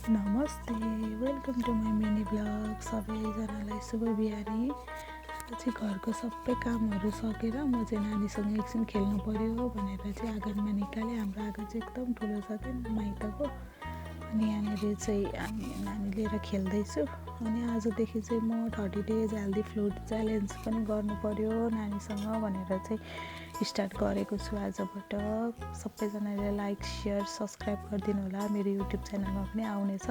नमस्ते, welcome to my mini blog. सबैजनालाई शुभ बिहानी। आज चाहिँ घरको सबै कामहरू सकेर म चाहिँ नानीसँग एकछिन खेल्नु पऱ्यो भनेर चाहिँ आँगनमा निकालेँ। हाम्रो आँगन चाहिँ एकदम ठुलो छ क्या माइतको। अनि यहाँनिर चाहिँ हामी नानी लिएर खेल्दैछु। अनि आजदेखि चाहिँ म 30 डेज हेल्दी फुड च्यालेन्ज पनि गर्नु पऱ्यो नानीसँग भनेर चाहिँ स्टार्ट गरेको छु आजबाट। सबैजनाले लाइक सेयर सब्सक्राइब गरिदिनु होला। मेरो युट्युब च्यानलमा पनि आउनेछ।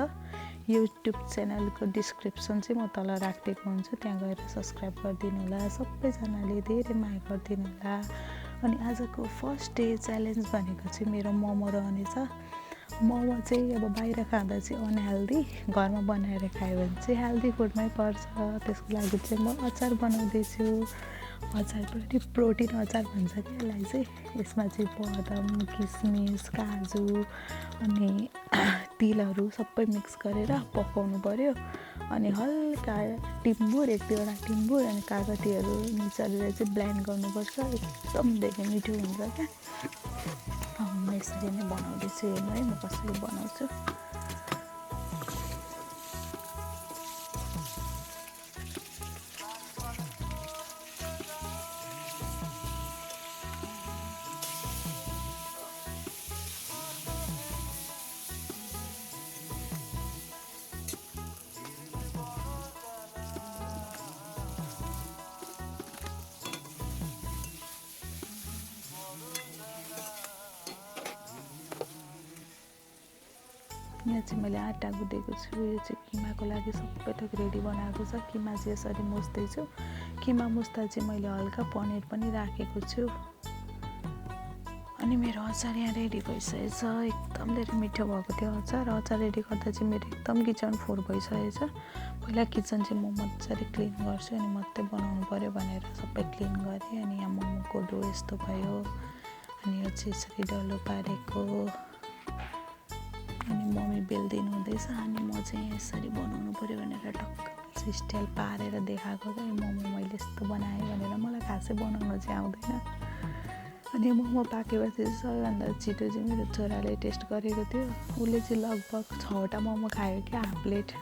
युट्युब च्यानलको डिस्क्रिप्सन चाहिँ म तल राखिदिएको हुन्छु, त्यहाँ गएर सब्सक्राइब गरिदिनु होला। सबैजनाले धेरै माया गरिदिनु होला। अनि आजको फर्स्ट डे च्यालेन्ज भनेको चाहिँ मेरो मोमो रहनेछ। मोमो चाहिँ अब बाहिर खाँदा चाहिँ अनहेल्दी, घरमा बनाएर खायो भने चाहिँ हेल्दी फुडमै पर्छ। त्यसको लागि चाहिँ म अचार बनाउँदैछु। अचार पनि प्रोटिन अचार भन्छ क्या यसलाई चाहिँ। यसमा चाहिँ बदाम, किसमिस, काजु अनि तिलहरू सबै मिक्स गरेर पकाउनु पऱ्यो। अनि हल्का टिम्बुर, 1-2वटा टिम्बुर अनि कागतीहरू निचलेर चाहिँ ब्लेन्ड गर्नुपर्छ। एकदम धेरै मिठो हुन्छ क्या। म यसरी नै बनाउँदैछु। हेर्नु है म कसरी बनाउँछु। यहाँ चाहिँ मैले आँटा गुँदेको छु। यो चाहिँ किमाको लागि सबै थोक रेडी बनाएको छ। किमा चाहिँ यसरी मुस्दैछु। किमा मुस्दा चाहिँ मैले हल्का पनिर पनि राखेको छु। अनि मेरो अचार यहाँ रेडी भइसकेको छ। एकदम धेरै मिठो भएको थियो अचार। अचार रेडी गर्दा चाहिँ मेरो एकदम किचन फोहोर भइसकेको छ। पहिला किचन चाहिँ म मजाले क्लिन गर्छु अनि मात्रै बनाउनु पऱ्यो भनेर सबै क्लिन गरेँ। अनि यहाँ मोमोको डो यस्तो भयो। अनि यो चाहिँ यसरी डल्लो पारेको। अनि मम्मी बेल्दिनु हुँदैछ अनि म चाहिँ यसरी बनाउनु पऱ्यो भनेर टक्क स्टाइल पारेर देखाएको क्या। मोमो मैले यस्तो बनाएँ भनेर। मलाई खासै बनाउनु चाहिँ आउँदैन। अनि मोमो पाकेपछि सबैभन्दा छिटो चाहिँ मेरो छोराले टेस्ट गरेको थियो। उसले चाहिँ लगभग 6वटा मोमो खायो क्या, हाफ प्लेट।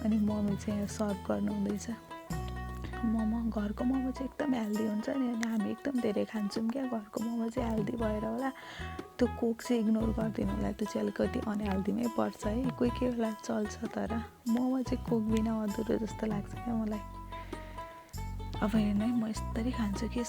अनि मम्मी चाहिँ यहाँ सर्भ गर्नु हुँदैछ। मोमो, घरको मोमो चाहिँ एकदम हेल्दी हुन्छ नि। अनि हामी एकदम धेरै खान्छौँ क्या घरको मोमो चाहिँ। हेल्दी भएर होला। त्यो कोक चाहिँ इग्नोर गरिदिनु होला। त्यो चाहिँ अलिकति अनहेल्दीमै पर्छ है। कोही कोही बेला चल्छ, तर मोमो चाहिँ कोक बिना अधुरो जस्तो लाग्छ क्या मलाई। अब हेर्नु है, म यस्तरी खान्छु कि